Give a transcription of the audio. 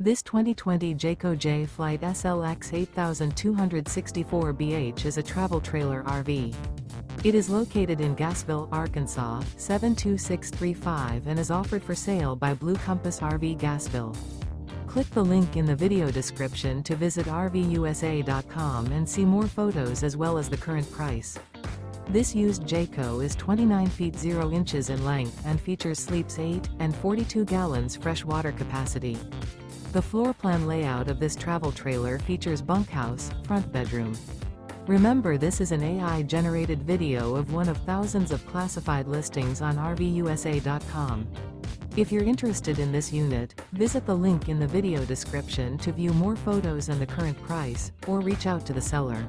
This 2020 Jayco Jay Flight SLX 8264 BH is a travel trailer RV. It is located in Gassville, Arkansas, 72635 and is offered for sale by Blue Compass RV Gassville. Click the link in the video description to visit RVUSA.com and see more photos as well as the current price. This used Jayco is 29 feet 0 inches in length and features sleeps 8 and 42 gallons fresh water capacity. The floor plan layout of this travel trailer features bunkhouse, front bedroom. Remember, this is an AI-generated video of one of thousands of classified listings on RVUSA.com. If you're interested in this unit, visit the link in the video description to view more photos and the current price, or reach out to the seller.